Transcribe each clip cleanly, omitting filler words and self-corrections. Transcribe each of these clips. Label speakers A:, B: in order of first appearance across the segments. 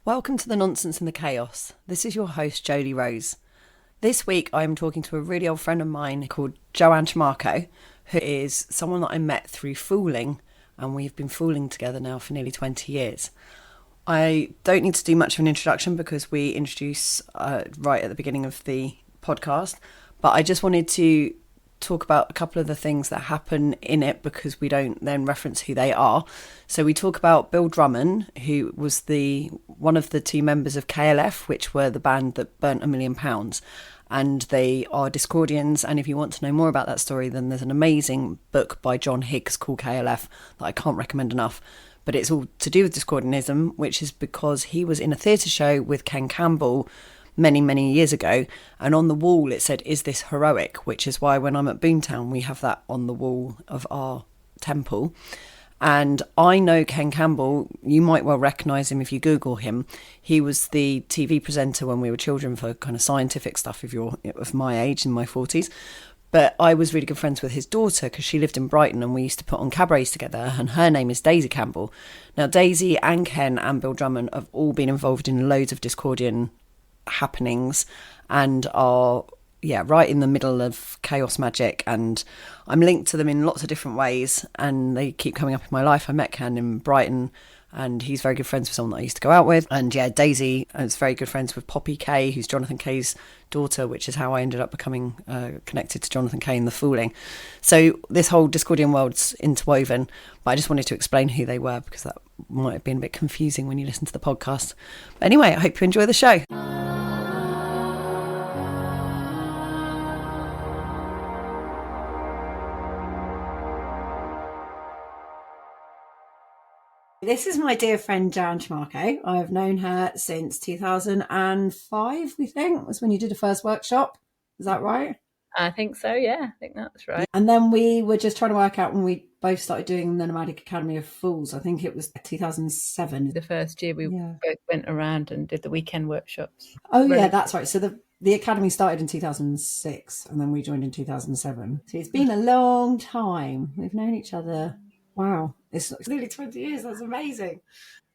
A: Welcome to the Nonsense and the Chaos. This is your host, Jodie Rose. This week I'm talking to a really old friend of mine called Joanne Tremarco, who is someone that I met through fooling, and we've been fooling together now for nearly 20 years. I don't need to do much of an introduction because we introduce right at the beginning of the podcast, but I just wanted to talk about a couple of the things that happen in it because we don't then reference who they are. So we talk about Bill Drummond, who was one of the two members of KLF, which were the band that burnt £1 million. And they are Discordians. And if you want to know more about that story, then there's an amazing book by John Higgs called KLF that I can't recommend enough. But it's all to do with Discordianism, which is because he was in a theatre show with Ken Campbell many years ago, and on the wall it said, "Is this heroic?" which is why when I'm at Boomtown we have that on the wall of our temple. And I know Ken Campbell. You might well recognise him if you Google him. He was the TV presenter when we were children for kind of scientific stuff if you're of my age, in my 40s. But I was really good friends with his daughter because she lived in Brighton and we used to put on cabarets together, and her name is Daisy Campbell. Now Daisy and Ken and Bill Drummond have all been involved in loads of Discordian happenings and are right in the middle of chaos magic, and I'm linked to them in lots of different ways and they keep coming up in my life. I met Ken in Brighton and he's very good friends with someone that I used to go out with, and Daisy is very good friends with Poppy Kay, who's Jonathan Kay's daughter, which is how I ended up becoming connected to Jonathan Kay in the fooling. So this whole Discordian world's interwoven, but I just wanted to explain who they were because that might have been a bit confusing when you listen to the podcast. But anyway, I hope you enjoy the show. This is my dear friend Joanne Tremarco. I've known her since 2005, we think, was when you did the first workshop. Is that right?
B: I think so, yeah. I think that's right.
A: And then we were just trying to work out when we both started doing the Nomadic Academy of Fools. I think it was 2007.
B: The first year we both went around and did the weekend workshops.
A: Oh, yeah, that's right. So the Academy started in 2006 and then we joined in 2007. So it's been a long time. We've known each other. Wow. It's nearly 20 years. That's amazing.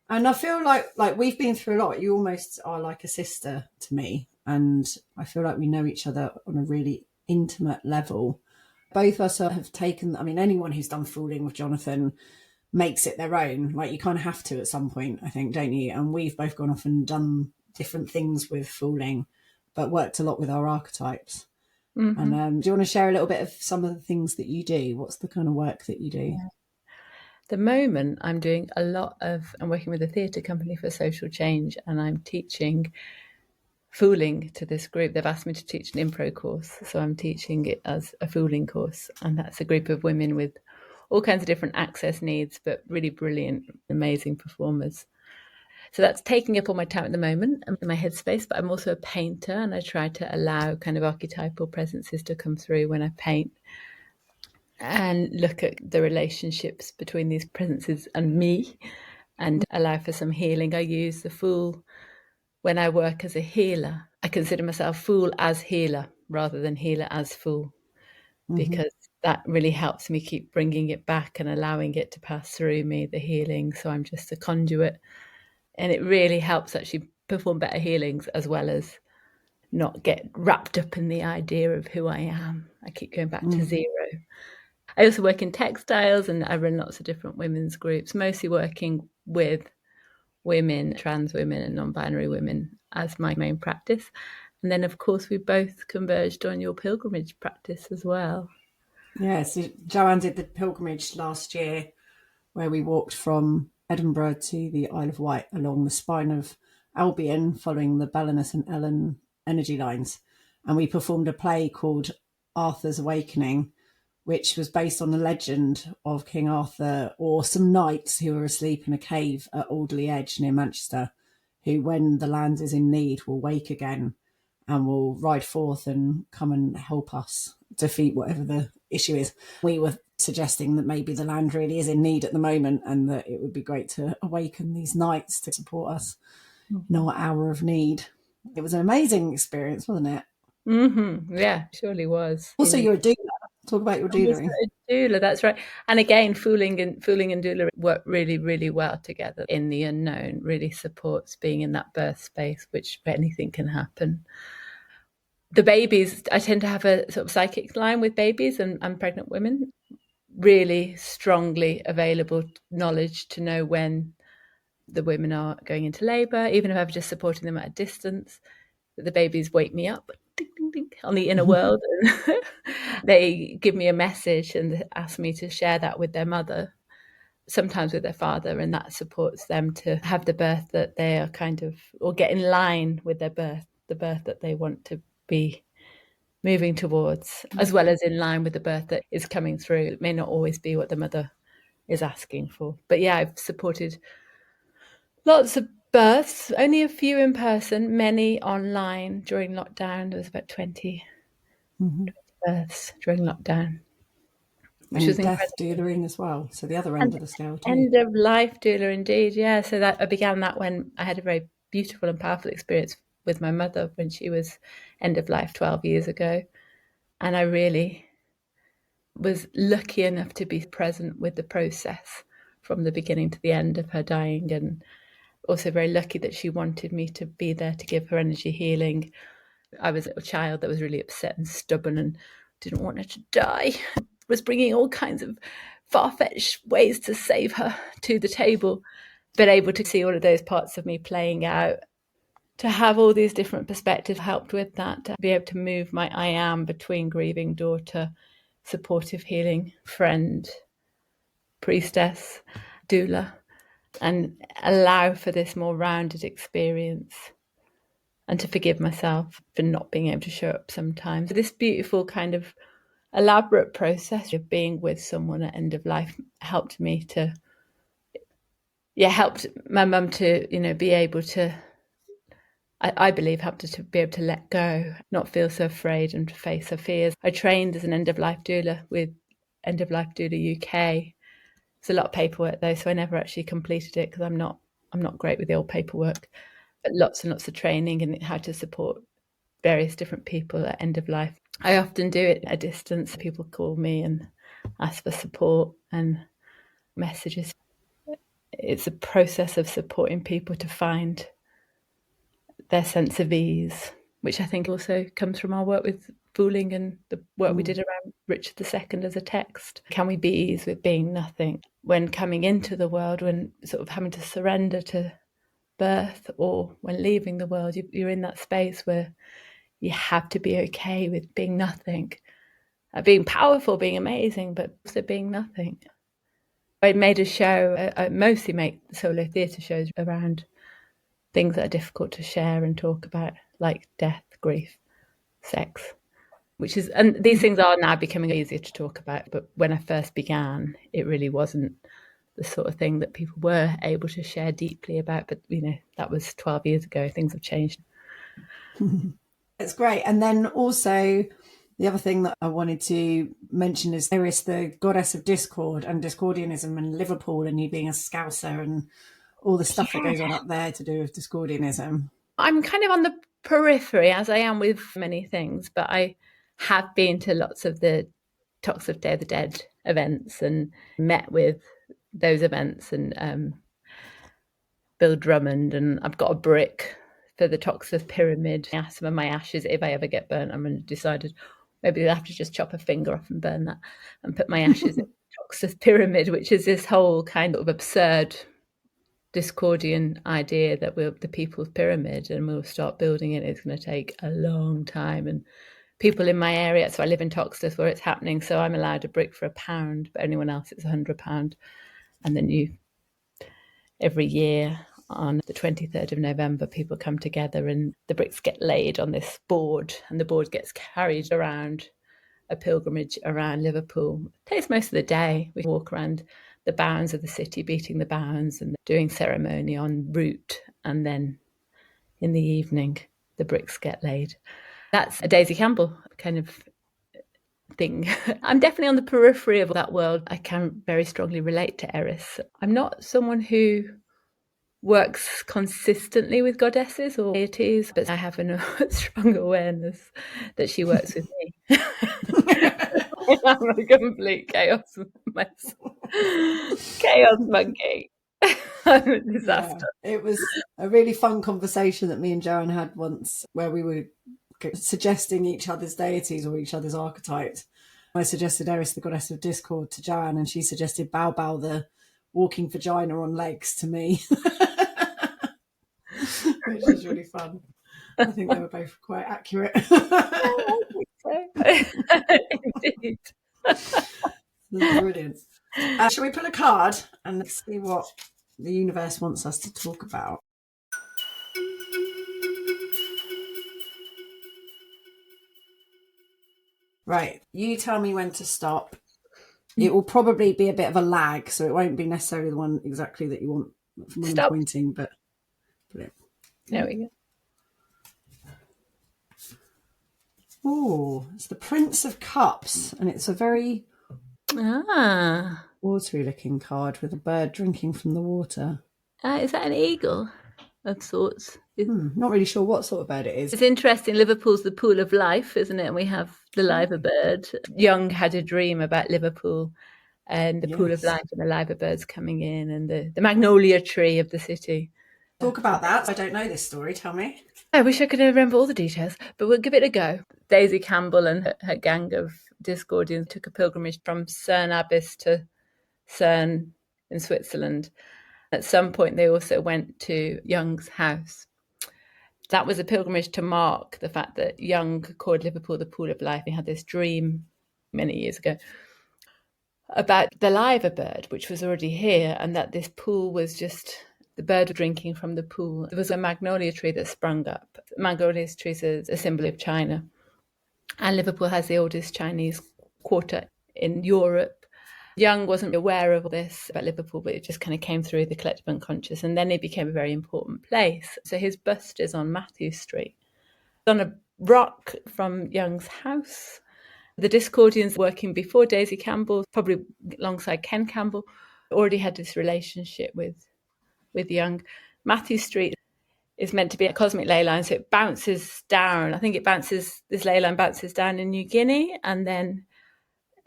A: And I feel like we've been through a lot. You almost are like a sister to me. And I feel like we know each other on a really intimate level. Both of us have taken, anyone who's done fooling with Jonathan makes it their own. Like, you kind of have to at some point, I think, don't you? And we've both gone off and done different things with fooling, but worked a lot with our archetypes. Mm-hmm. And do you want to share a little bit of some of the things that you do? What's the kind of work that you do?
B: Yeah. The moment I'm doing I'm working with a theatre company for social change, and I'm teaching fooling to this group. They've asked me to teach an improv course, so I'm teaching it as a fooling course, and that's a group of women with all kinds of different access needs, but really brilliant, amazing performers. So that's taking up all my time at the moment in my headspace, but I'm also a painter, and I try to allow kind of archetypal presences to come through when I paint and look at the relationships between these presences and me and allow for some healing. I use the fool when I work as a healer. I consider myself fool as healer rather than healer as fool, because that really helps me keep bringing it back and allowing it to pass through me, the healing. So I'm just a conduit, and it really helps actually perform better healings as well as not get wrapped up in the idea of who I am. I keep going back to zero. I also work in textiles, and I run lots of different women's groups, mostly working with women, trans women and non-binary women as my main practice. And then, of course, we both converged on your pilgrimage practice as well.
A: Yeah, so Joanne did the pilgrimage last year where we walked from Edinburgh to the Isle of Wight along the spine of Albion, following the Belinus and Ellen energy lines. And we performed a play called Arthur's Awakening, which was based on the legend of King Arthur, or some knights who were asleep in a cave at Alderley Edge near Manchester, who, when the land is in need, will wake again and will ride forth and come and help us defeat whatever the issue is. We were suggesting that maybe the land really is in need at the moment, and that it would be great to awaken these knights to support us in our hour of need. It was an amazing experience, wasn't it?
B: Mm-hmm. Yeah, surely was.
A: Also, you're a doula. Talk about your
B: And also
A: doulaing.
B: a doula, that's right. And again, fooling and doula work really, really well together in the unknown, really supports being in that birth space, which anything can happen. The babies, I tend to have a sort of psychic line with babies and pregnant women, really strongly available knowledge to know when the women are going into labour, even if I'm just supporting them at a distance. The babies wake me up ding, ding, ding, on the inner world. And they give me a message and ask me to share that with their mother, sometimes with their father, and that supports them to have the birth that they are kind of, or get in line with their birth, the birth that they want to be moving towards, as well as in line with the birth that is coming through. It may not always be what the mother is asking for. But yeah, I've supported lots of births, only a few in person, many online during lockdown. There was about 20 births during lockdown, which was
A: And death
B: incredible.
A: doulaing as well. So the other end
B: And
A: of the scale too.
B: end of life doula, indeed, yeah. So that I began that when I had a very beautiful and powerful experience with my mother when she was end of life 12 years ago. And I really was lucky enough to be present with the process from the beginning to the end of her dying, and also very lucky that she wanted me to be there to give her energy healing. I was a child that was really upset and stubborn and didn't want her to die, was bringing all kinds of far-fetched ways to save her to the table, but able to see all of those parts of me playing out. To have all these different perspectives helped with that, to be able to move my I am between grieving daughter, supportive healing friend, priestess, doula, and allow for this more rounded experience, and to forgive myself for not being able to show up sometimes. This beautiful kind of elaborate process of being with someone at end of life helped me to, helped my mum to, be able to, I believe, helped her to be able to let go, not feel so afraid and to face her fears. I trained as an end of life doula with End of Life Doula UK. It's a lot of paperwork though, so I never actually completed it because I'm not great with the old paperwork. But lots and lots of training and how to support various different people at end of life. I often do it at a distance. People call me and ask for support and messages. It's a process of supporting people to find their sense of ease, which I think also comes from our work with fooling and the work we did around Richard II as a text. Can we be ease with being nothing? When coming into the world, when sort of having to surrender to birth, or when leaving the world, you're in that space where you have to be okay with being nothing, being powerful, being amazing, but also being nothing. I made a show, I mostly make solo theatre shows around things that are difficult to share and talk about, like death, grief, sex, and these things are now becoming easier to talk about. But when I first began, it really wasn't the sort of thing that people were able to share deeply about. But, that was 12 years ago. Things have changed.
A: It's great. And then also the other thing that I wanted to mention is Eris, the goddess of discord and Discordianism, and Liverpool, and you being a Scouser and all the stuff that goes on up there to do with Discordianism.
B: I'm kind of on the periphery, as I am with many things, but I have been to lots of the Talks of Day of the Dead events and met with those events, and Bill Drummond, and I've got a brick for the Toxteth Pyramid. I asked some of my ashes, if I ever get burnt, I'm decided maybe I'll have to just chop a finger off and burn that and put my ashes in the Toxteth Pyramid, which is this whole kind of absurd Discordian idea that we're the people's pyramid and we'll start building it. It's going to take a long time, and people in my area, so I live in Toxteth where it's happening, so I'm allowed a brick for £1, but anyone else it's £100. And then every year on the 23rd of November, people come together and the bricks get laid on this board, and the board gets carried around a pilgrimage around Liverpool. It takes most of the day. We walk around the bounds of the city, beating the bounds and doing ceremony en route. And then in the evening, the bricks get laid. That's a Daisy Campbell kind of thing. I'm definitely on the periphery of that world. I can very strongly relate to Eris. I'm not someone who works consistently with goddesses or deities, but I have a strong awareness that she works with me. I'm a complete chaos mess. Chaos monkey. I'm a disaster.
A: Yeah, it was a really fun conversation that me and Joanne had once where we were suggesting each other's deities or each other's archetypes. I suggested Eris, the goddess of discord, to Joanne, and she suggested Bao Bao, the walking vagina on legs, to me, which was really fun. I think they were both quite accurate.
B: Indeed.
A: Brilliant. Shall we pull a card and see what the universe wants us to talk about? Right, you tell me when to stop. It will probably be a bit of a lag, so it won't be necessarily the one exactly that you want from when I'm pointing, but brilliant.
B: There we go.
A: Oh, it's the Prince of Cups, and it's a very watery looking card with a bird drinking from the water.
B: Is that an eagle of sorts?
A: Not really sure what sort of bird it is.
B: It's interesting. Liverpool's the pool of life, isn't it? And we have the liver bird. Young had a dream about Liverpool and the pool of life and the liver birds coming in and the magnolia tree of the city.
A: Talk about that. I don't know this story. Tell me.
B: I wish I could remember all the details, but we'll give it a go. Daisy Campbell and her gang of Discordians took a pilgrimage from Cerne Abbas to Cerne in Switzerland. At some point, they also went to Young's house. That was a pilgrimage to mark the fact that Young called Liverpool the pool of life. He had this dream many years ago about the liver bird, which was already here, and that this pool was just the bird drinking from the pool. There was a magnolia tree that sprung up. Magnolia tree is a symbol of China. And Liverpool has the oldest Chinese quarter in Europe. Young wasn't aware of this about Liverpool, but it just kind of came through the collective unconscious. And then it became a very important place. So his bust is on Matthew Street. On a rock from Young's house. The Discordians working before Daisy Campbell, probably alongside Ken Campbell, already had this relationship with Young. Matthew Street is meant to be a cosmic ley line, so it bounces down. I think this ley line bounces down in New Guinea and then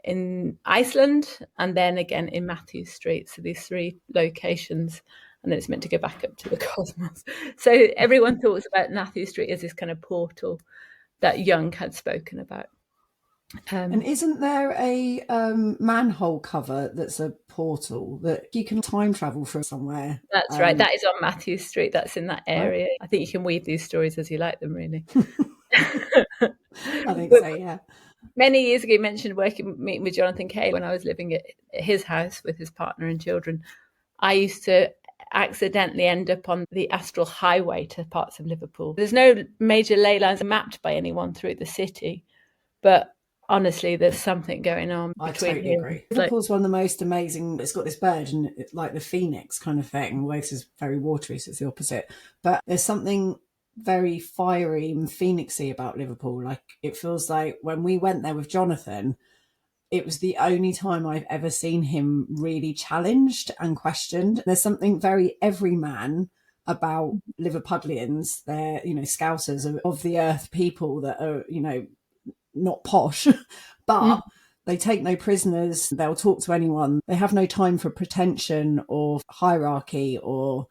B: in Iceland and then again in Matthew Street. So these three locations, and then it's meant to go back up to the cosmos. So everyone thought about Matthew Street as this kind of portal that Young had spoken about.
A: And isn't there a manhole cover that's a portal that you can time travel from somewhere?
B: That's right. That is on Matthew Street. That's in that area. Right. I think you can weave these stories as you like them, really.
A: I think so, yeah.
B: Many years ago, you mentioned meeting with Jonathan Kay when I was living at his house with his partner and children. I used to accidentally end up on the astral highway to parts of Liverpool. There's no major ley lines mapped by anyone through the city, but honestly, there's something going on between. I
A: totally agree. Liverpool's one of the most amazing. It's got this bird and like the phoenix kind of thing. Although this is very watery, so it's the opposite. But there's something very fiery and phoenixy about Liverpool. Like it feels like when we went there with Jonathan, it was the only time I've ever seen him really challenged and questioned. There's something very everyman about Liverpudlians. They're, Scousers of the earth people that are, not posh, but they take no prisoners. They'll talk to anyone. They have no time for pretension or hierarchy or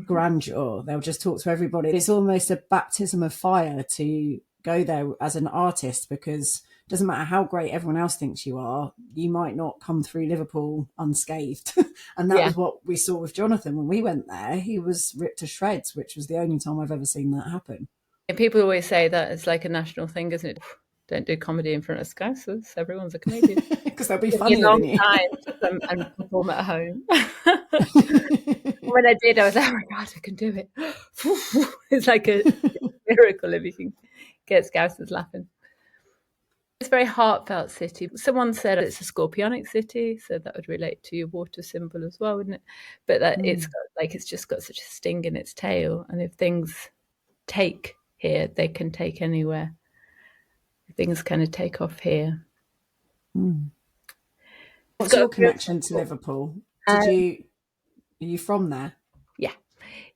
A: grandeur. They'll just talk to everybody. It's almost a baptism of fire to go there as an artist, because it doesn't matter how great everyone else thinks you are, you might not come through Liverpool unscathed. And that was what we saw with Jonathan when we went there. He was ripped to shreds, which was the only time I've ever seen that happen.
B: And people always say that it's like a national thing, isn't it? Don't do comedy in front of Scousers. Everyone's a comedian.
A: Because they'll be funnier than you.
B: Time to come and perform at home. When I did, I was like, oh my God, I can do it. It's like a miracle if you can get Scousers laughing. It's a very heartfelt city. Someone said it's a scorpionic city, so that would relate to your water symbol as well, wouldn't it? But that it's just got such a sting in its tail. And if things take here, they can take anywhere. Things kind of take off here.
A: What's your connection to Liverpool? Are you from there?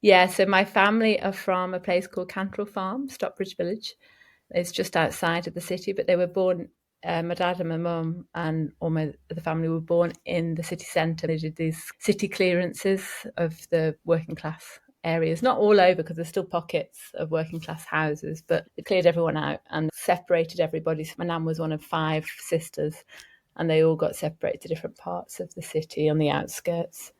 B: Yeah. So my family are from a place called Cantrell Farm, Stockbridge Village. It's just outside of the city, but they were born My dad and my mum and all the family were born in the city centre. They did these city clearances of the working class areas, not all over because there's still pockets of working class houses, but they cleared everyone out and separated everybody. So my nan was one of 5 sisters, and they all got separated to different parts of the city on the outskirts.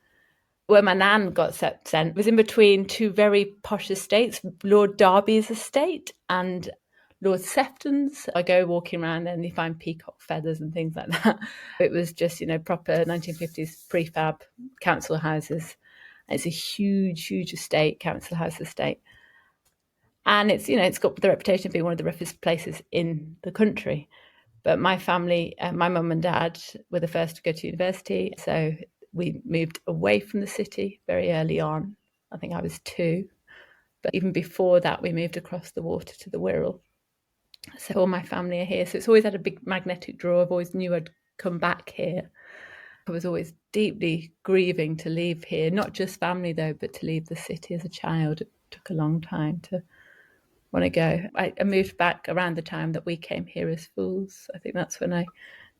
B: Where my nan got sent was in between 2 very posh estates, Lord Derby's estate and Lord Sefton's. I go walking around there and you find peacock feathers and things like that. It was just, proper 1950s prefab council houses. It's a huge, huge estate, council house estate. And it's got the reputation of being one of the roughest places in the country. But my family, my mum and dad were the first to go to university. So we moved away from the city very early on. I think I was 2. But even before that, we moved across the water to the Wirral. So all my family are here. So it's always had a big magnetic draw. I've always knew I'd come back here. I was always deeply grieving to leave here, not just family though, but to leave the city as a child. It took a long time to want to go. I moved back around the time that we came here as fools. I think that's when I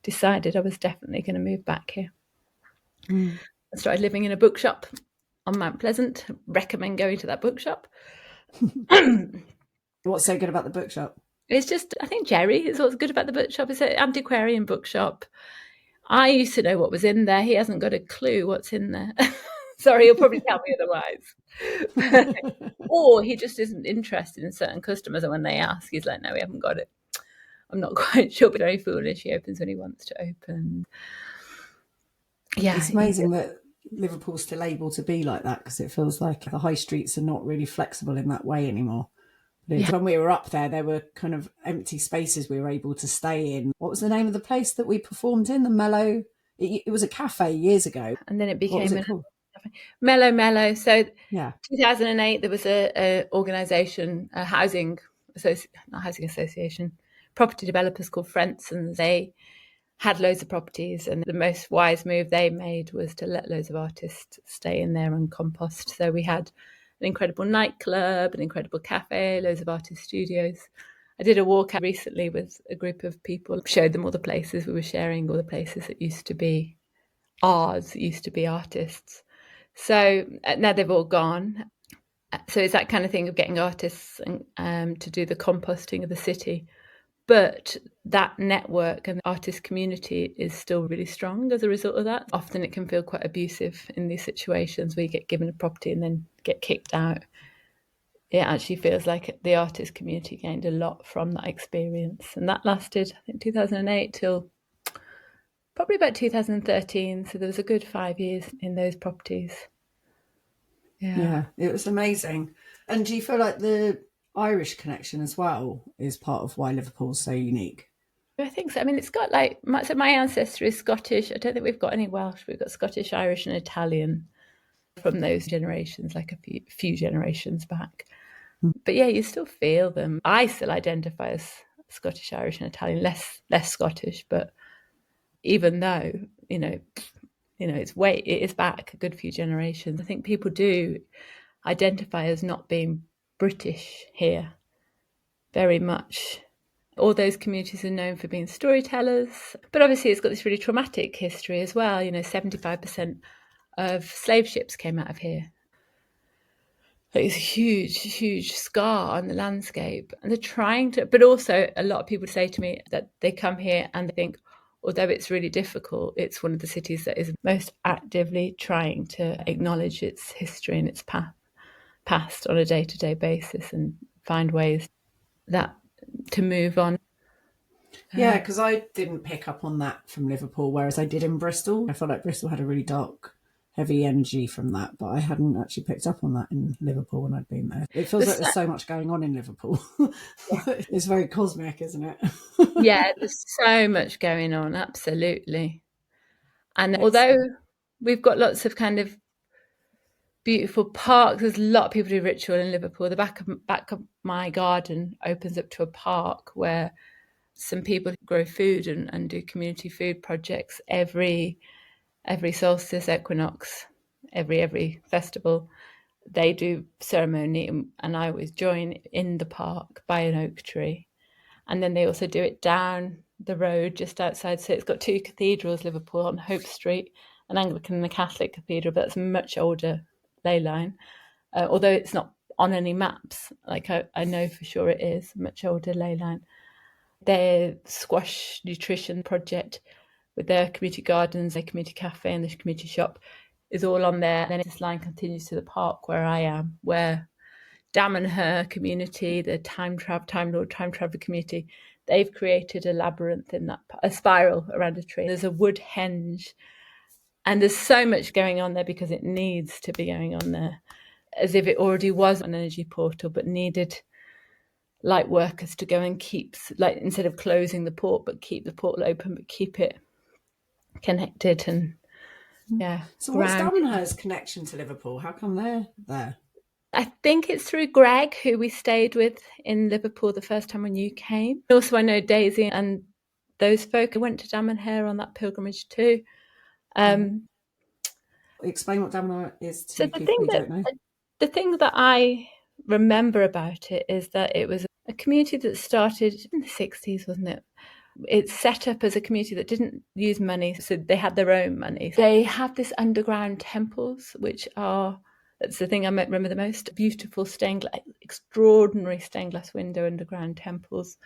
B: decided I was definitely going to move back here. I started living in a bookshop on Mount Pleasant. Recommend going to that bookshop.
A: What's so good about the bookshop?
B: It's just, I think Jerry is what's good about the bookshop. It's an antiquarian bookshop. I used to know what was in there. He hasn't got a clue what's in there. Sorry, he'll probably tell me otherwise. Or he just isn't interested in certain customers, and when they ask, he's like, no, we haven't got it. I'm not quite sure, but very foolish. He opens when he wants to open. Yeah,
A: it's amazing that Liverpool's still able to be like that, because it feels like the high streets are not really flexible in that way anymore. When we were up there were kind of empty spaces we were able to stay in. What was the name of the place that we performed in? The Mellow? It was a cafe years ago.
B: And then it became
A: called?
B: Mellow. So
A: yeah,
B: 2008, there was a organisation, a not housing association, property developers called Frensons. They had loads of properties, and the most wise move they made was to let loads of artists stay in there and compost. So we had an incredible nightclub, an incredible cafe, loads of artist studios. I did a walk out recently with a group of people, showed them all the places we were sharing, all the places that used to be ours, used to be artists. So now they've all gone. So it's that kind of thing of getting artists to do the composting of the city. But that network and the artist community is still really strong as a result of that. Often it can feel quite abusive in these situations where you get given a property and then get kicked out. It actually feels like the artist community gained a lot from that experience. And that lasted, I think, 2008 till probably about 2013. So there was a good 5 years in those properties.
A: Yeah, it was amazing. And do you feel like the Irish connection as well is part of why Liverpool's so unique?
B: I think so. I mean, it's got so my ancestry is Scottish. I don't think we've got any Welsh. We've got Scottish, Irish and Italian from those generations, like a few generations back. But yeah, you still feel them. I still identify as Scottish, Irish and Italian, less Scottish, but even though, it is back a good few generations. I think people do identify as not being British here very much. All those communities are known for being storytellers, but obviously it's got this really traumatic history as well. 75% of slave ships came out of here. It's a huge, huge scar on the landscape. And they're trying to, but also a lot of people say to me that they come here and they think, although it's really difficult, it's one of the cities that is most actively trying to acknowledge its history and its past on a day-to-day basis and find ways to move on.
A: Yeah, because I didn't pick up on that from Liverpool, whereas I did in Bristol. I felt like Bristol had a really dark, heavy energy from that, but I hadn't actually picked up on that in Liverpool when I'd been there. It feels like there's so much going on in Liverpool. It's very cosmic, isn't it?
B: Yeah, there's so much going on, absolutely. And although we've got lots of kind of beautiful parks, there's a lot of people do ritual in Liverpool. The back of my garden opens up to a park where some people grow food and do community food projects every solstice, equinox, every festival. They do ceremony, and I always join in the park by an oak tree. And then they also do it down the road just outside. So it's got two cathedrals, Liverpool, on Hope Street, an Anglican and a Catholic cathedral, but it's a much older ley line. Although it's not on any maps, like I know for sure it is a much older ley line. Their squash nutrition project with their community gardens, their community cafe and the community shop is all on there. And then this line continues to the park where I am, where Dam and Her community, the Time Lord Time Traveller community, they've created a labyrinth in that, a spiral around a tree. There's a wood henge, and there's so much going on there because it needs to be going on there, as if it already was an energy portal, but needed light workers to go and keep, like, instead of closing the port, but keep the portal open, but keep it connected. And yeah.
A: So what's Dam and Her's connection to Liverpool? How come they're there?
B: I think it's through Greg, who we stayed with in Liverpool the first time when you came. Also, I know Daisy and those folk who went to Dam and Her on that pilgrimage too.
A: Explain what Dam and Her is to people who don't know.
B: The thing that I remember about it is that it was a community that started in the 60s, wasn't it? It's set up as a community that didn't use money, so they had their own money. They have this underground temples, which are, that's the thing I remember the most, beautiful extraordinary stained glass window underground temples.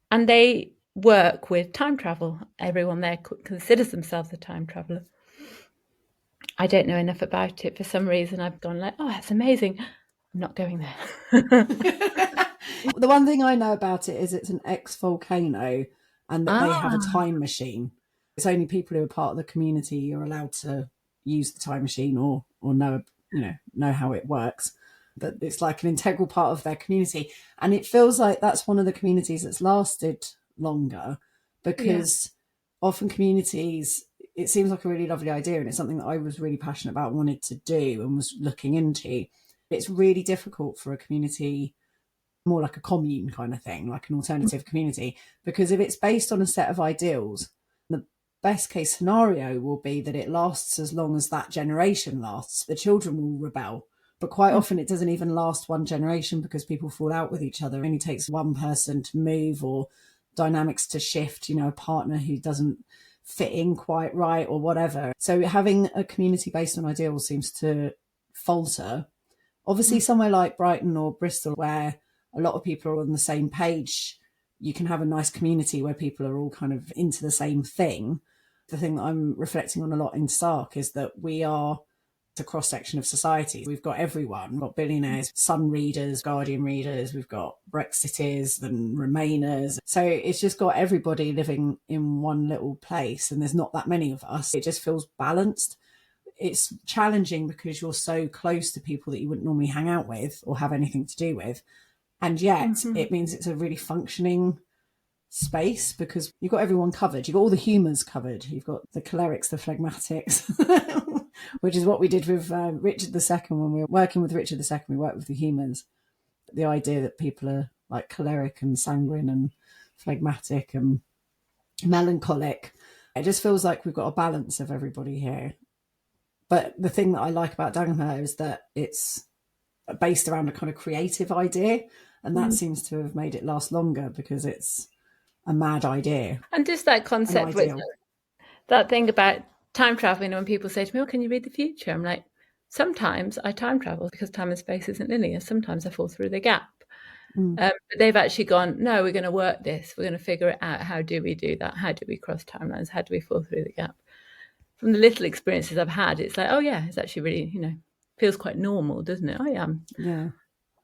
B: And they work with time travel. Everyone there considers themselves a time traveller. I don't know enough about it. For some reason, I've gone like, oh, that's amazing. I'm not going there.
A: The one thing I know about it is it's an ex-volcano and that they have a time machine. It's only people who are part of the community are allowed to use the time machine or know how it works. But it's like an integral part of their community. And it feels like that's one of the communities that's lasted longer, because often communities, it seems like a really lovely idea, and it's something that I was really passionate about, wanted to do and was looking into. It's really difficult for a community, more like a commune kind of thing, like an alternative community, because if it's based on a set of ideals, the best case scenario will be that it lasts as long as that generation lasts. The children will rebel, but quite often it doesn't even last one generation because people fall out with each other. It only takes one person to move or dynamics to shift, a partner who doesn't fit in quite right or whatever. So having a community based on ideals seems to falter. Obviously, somewhere like Brighton or Bristol, where a lot of people are on the same page, you can have a nice community where people are all kind of into the same thing. The thing that I'm reflecting on a lot in Sark is that we are a cross-section of society. We've got everyone. We've got billionaires, Sun readers, Guardian readers, we've got Brexiters and Remainers. So it's just got everybody living in one little place, and there's not that many of us. It just feels balanced. It's challenging because you're so close to people that you wouldn't normally hang out with or have anything to do with. And yet it means it's a really functioning space because you've got everyone covered. You've got all the humours covered. You've got the cholerics, the phlegmatics, which is what we did with Richard II. When we were working with Richard II, we worked with the humours. The idea that people are like choleric and sanguine and phlegmatic and melancholic. It just feels like we've got a balance of everybody here. But the thing that I like about Dagenham is that it's based around a kind of creative idea, and that seems to have made it last longer because it's a mad idea.
B: And just that concept, that thing about time traveling, when people say to me, oh, can you read the future? I'm like, sometimes I time travel because time and space isn't linear. Sometimes I fall through the gap. But they've actually gone, no, we're going to work this. We're going to figure it out. How do we do that? How do we cross timelines? How do we fall through the gap? From the little experiences I've had, it's like, oh yeah, it's actually really, feels quite normal, doesn't it? I am. Yeah.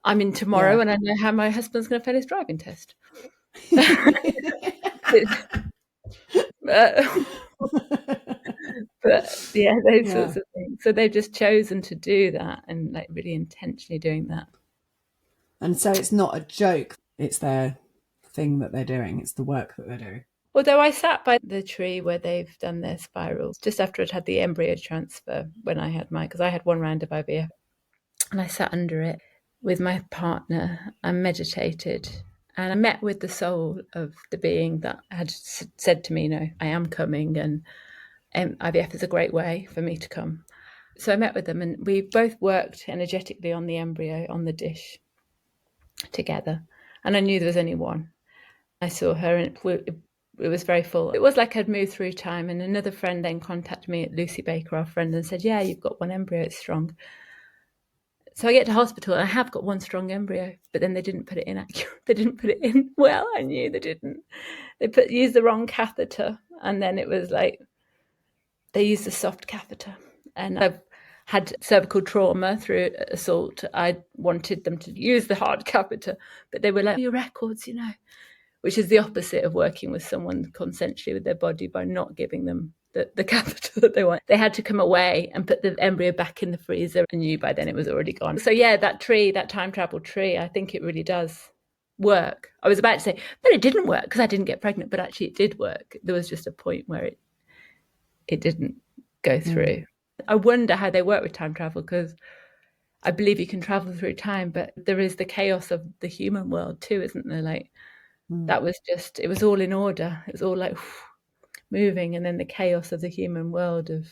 B: I'm in tomorrow and I know how my husband's going to fail his driving test. But yeah, those sorts of things. So they've just chosen to do that and like really intentionally doing that.
A: And so it's not a joke. It's their thing that they're doing. It's the work that they're doing.
B: Although I sat by the tree where they've done their spirals just after I'd had the embryo transfer when I had because I had one round of IVF, and I sat under it with my partner and meditated, and I met with the soul of the being that had said to me, I am coming, and IVF is a great way for me to come. So I met with them, and we both worked energetically on the embryo on the dish together, and I knew there was only one. I saw her, and it was very full. It was like I'd moved through time, and another friend then contacted me, Lucy Baker, our friend, and said, yeah, you've got one embryo, it's strong. So I get to hospital and I have got one strong embryo, but then they didn't put it in accurate. They didn't put it in well. I knew they didn't. They used the wrong catheter, and then it was like they used a soft catheter. And I've had cervical trauma through assault. I wanted them to use the hard catheter, but they were like, your records, you know, which is the opposite of working with someone consensually with their body by not giving them the catheter that they want. They had to come away and put the embryo back in the freezer. I knew by then it was already gone. So yeah, that tree, that time travel tree, I think it really does work. I was about to say, but it didn't work because I didn't get pregnant, but actually it did work. There was just a point where it didn't go through. I wonder how they work with time travel, because I believe you can travel through time, but there is the chaos of the human world too, isn't there? Like that was just, it was all in order. It was all like moving, and then the chaos of the human world of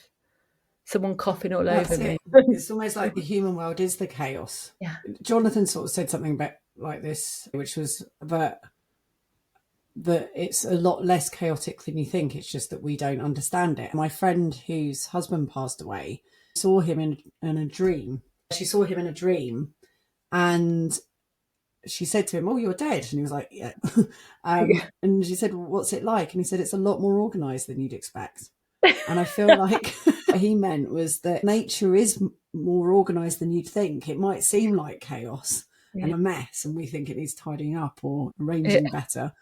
B: someone coughing all over me.
A: It's almost like the human world is the chaos.
B: Yeah.
A: Jonathan sort of said something about like this, which was that it's a lot less chaotic than you think. It's just that we don't understand it. My friend whose husband passed away saw him in a dream. She saw him in a dream, and she said to him, "Oh, you're dead." And he was like, "Yeah." And she said, well, "What's it like?" And he said, "It's a lot more organised than you'd expect." And I feel like what he meant was that nature is more organised than you'd think. It might seem like chaos and a mess, and we think it needs tidying up or arranging better.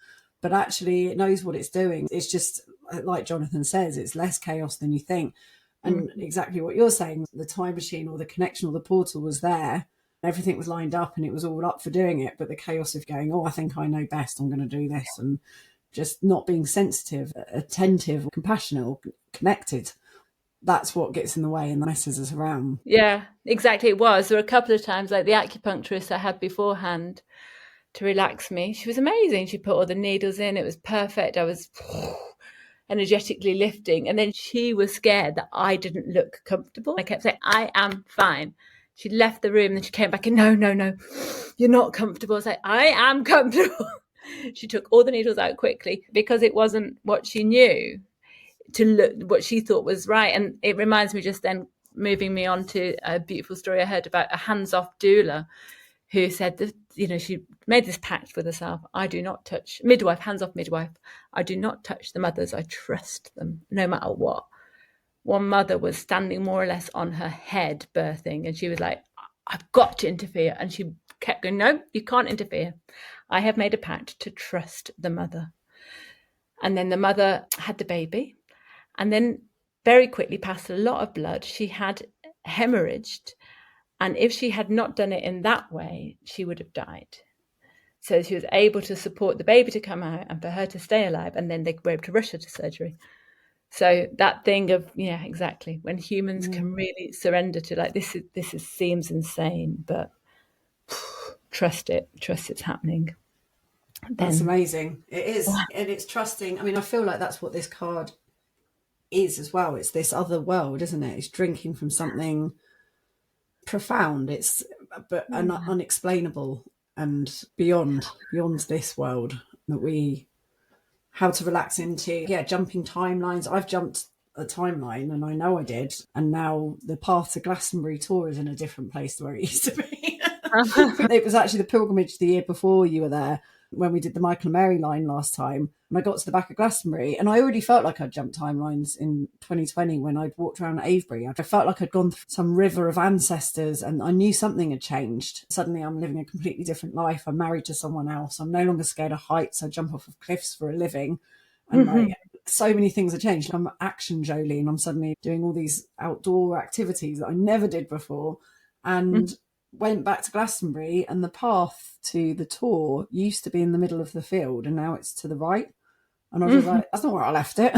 A: But actually, it knows what it's doing. It's just, like Jonathan says, it's less chaos than you think. And exactly what you're saying, the time machine or the connection or the portal was there. Everything was lined up and it was all up for doing it. But the chaos of going, oh, I think I know best, I'm going to do this. And just not being sensitive, attentive, compassionate or connected. That's what gets in the way and messes us around.
B: Yeah, exactly. It was. There were a couple of times, like the acupuncturist I had beforehand to relax me. She was amazing. She put all the needles in. It was perfect. I was energetically lifting. And then she was scared that I didn't look comfortable. I kept saying, I am fine. She left the room, then she came back and no, you're not comfortable. I was like, I am comfortable. She took all the needles out quickly because it wasn't what she knew to look, what she thought was right. And it reminds me, just then moving me on to a beautiful story I heard about a hands-off doula who said that, you know, she made this pact with herself. I do not touch midwife, hands-off midwife. I do not touch the mothers. I trust them no matter what. One mother was standing more or less on her head birthing, and she was like, I've got to interfere. And she kept going, no, you can't interfere. I have made a pact to trust the mother. And then the mother had the baby, and then very quickly passed a lot of blood. She had hemorrhaged. And if she had not done it in that way, she would have died. So she was able to support the baby to come out and for her to stay alive. And then they were able to rush her to surgery. So that thing of, yeah, exactly. When humans can really surrender to like, this seems insane, but trust it's happening.
A: That's amazing. It is. And it's trusting. I mean, I feel like that's what this card is as well. It's this other world, isn't it? It's drinking from something profound. It's but unexplainable and beyond this world that we how to relax into. Jumping timelines. I've jumped a timeline and I know I did, and now the path to Glastonbury tour is in a different place to where it used to be. It was actually the pilgrimage the year before you were there when we did the Michael and Mary line last time, and I got to the back of Glastonbury and I already felt like I'd jumped timelines in 2020 when I'd walked around Avebury. I felt like I'd gone through some river of ancestors and I knew something had changed. Suddenly I'm living a completely different life. I'm married to someone else. I'm no longer scared of heights. I jump off of cliffs for a living. And like, so many things have changed. I'm action Jolene. I'm suddenly doing all these outdoor activities that I never did before. And went back to Glastonbury, and the path to the tour used to be in the middle of the field and now it's to the right. And I was like, that's not where I left it.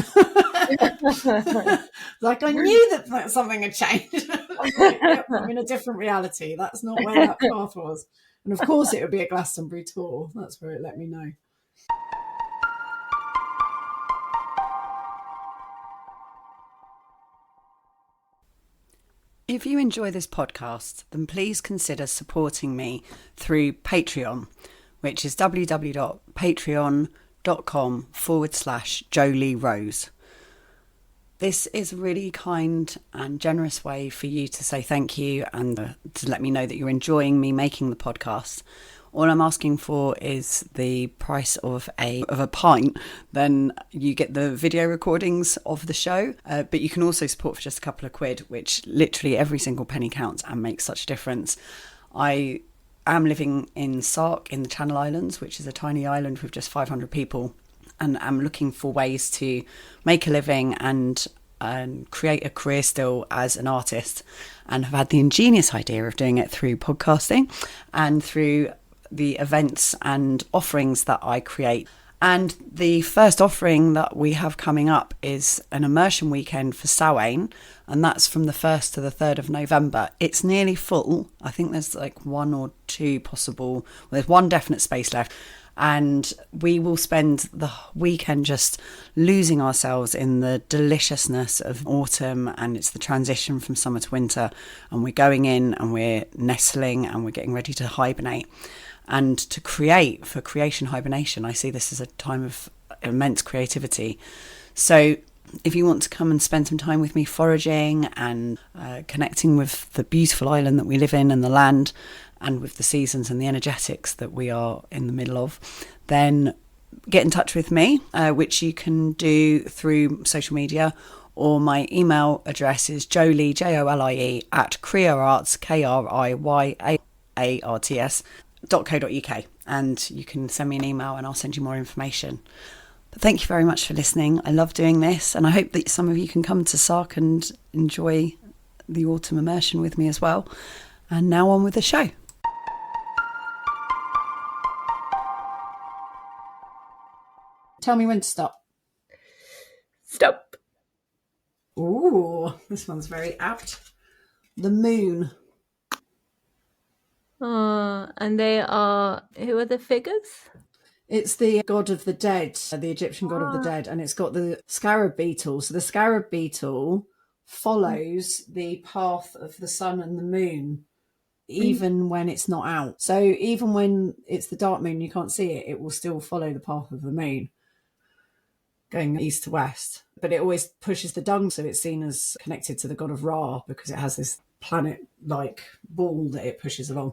A: Like I knew that something had changed. I'm in a different reality. That's not where that path was. And of course it would be a Glastonbury tour. That's where it let me know. If you enjoy this podcast, then please consider supporting me through Patreon, which is www.patreon.com patreon.com/Jolie Rose. This is a really kind and generous way for you to say thank you and to let me know that you're enjoying me making the podcast. All I'm asking for is the price of a pint. Then you get the video recordings of the show, but you can also support for just a couple of quid, which literally every single penny counts and makes such a difference. I am living in Sark in the Channel Islands, which is a tiny island with just 500 people. And I'm looking for ways to make a living and create a career still as an artist, and have had the ingenious idea of doing it through podcasting and through the events and offerings that I create. And the first offering that we have coming up is an immersion weekend for Samhain, and that's from the 1st to the 3rd of November. It's nearly full. I think there's like one or two possible, well, there's one definite space left. And we will spend the weekend just losing ourselves in the deliciousness of autumn, and it's the transition from summer to winter, and we're going in and we're nestling and we're getting ready to hibernate. And to create, for creation hibernation, I see this as a time of immense creativity. So if you want to come and spend some time with me foraging and connecting with the beautiful island that we live in and the land, and with the seasons and the energetics that we are in the middle of, then get in touch with me, which you can do through social media, or my email address is jolie, Jolie, at creaarts, kriyaarts.co.uk, and you can send me an email and I'll send you more information. But thank you very much for listening. I love doing this, and I hope that some of you can come to Sark and enjoy the autumn immersion with me as well. And now on with the show. Tell me when to stop.
B: Stop.
A: Ooh, this one's very apt. The moon.
B: And they are, who are the figures?
A: It's the god of the dead, the Egyptian god of the dead, and it's got the scarab beetle. So the scarab beetle follows the path of the sun and the moon, even when it's not out. So even when it's the dark moon, you can't see it, it will still follow the path of the moon, going east to west. But it always pushes the dung, so it's seen as connected to the god of Ra, because it has this planet-like ball that it pushes along.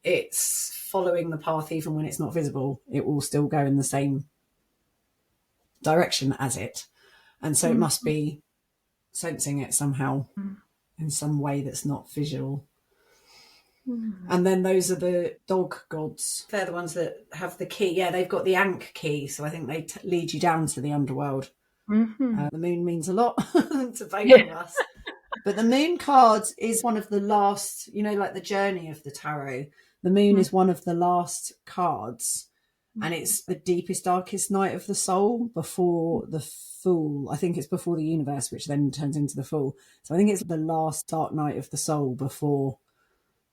A: It's following the path even when it's not visible. It will still go in the same direction as it. And so it must be sensing it somehow in some way that's not visual. And then those are the dog gods. They're the ones that have the key. Yeah, they've got the Ankh key, so I think they lead you down to the underworld. The moon means a lot to both of us. But the moon card is one of the last, you know, like the journey of the tarot. The moon is one of the last cards, and it's the deepest, darkest night of the soul before the Fool. I think it's before the universe, which then turns into the Fool. So I think it's the last dark night of the soul before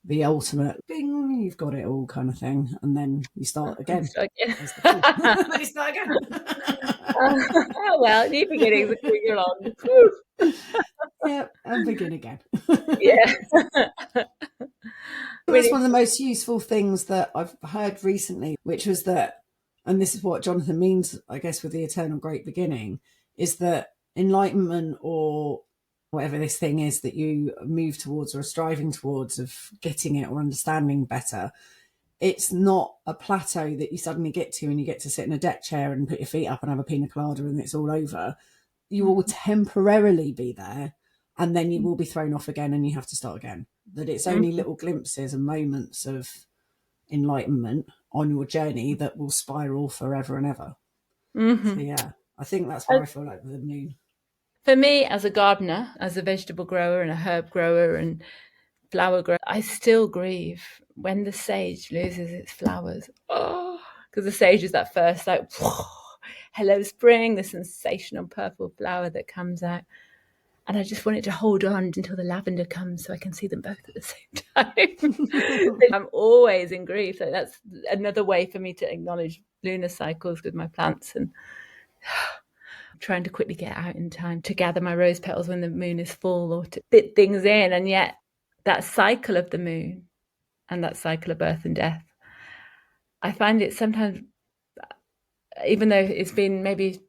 A: the ultimate bing, you've got it all kind of thing, and then you start again. Then you start again.
B: Oh well, new beginnings are coming along.
A: Yeah, and begin again.
B: Yeah.
A: That's one of the most useful things that I've heard recently, which was that, and this is what Jonathan means, I guess, with the eternal great beginning, is that enlightenment, or whatever this thing is that you move towards or are striving towards, of getting it or understanding better, it's not a plateau that you suddenly get to and you get to sit in a deck chair and put your feet up and have a pina colada and it's all over. You will temporarily be there, and then you will be thrown off again and you have to start again. That it's only little glimpses and moments of enlightenment on your journey that will spiral forever and ever. So yeah, I think that's why I feel like the moon.
B: For me, as a gardener, as a vegetable grower and a herb grower and flower grower, I still grieve when the sage loses its flowers. Oh, because the sage is that first, like, whoa, hello spring, the sensational purple flower that comes out. And I just want it to hold on until the lavender comes so I can see them both at the same time. I'm always in grief. So that's another way for me to acknowledge lunar cycles with my plants, and trying to quickly get out in time to gather my rose petals when the moon is full, or to fit things in. And yet that cycle of the moon and that cycle of birth and death, I find it sometimes even though it's been maybe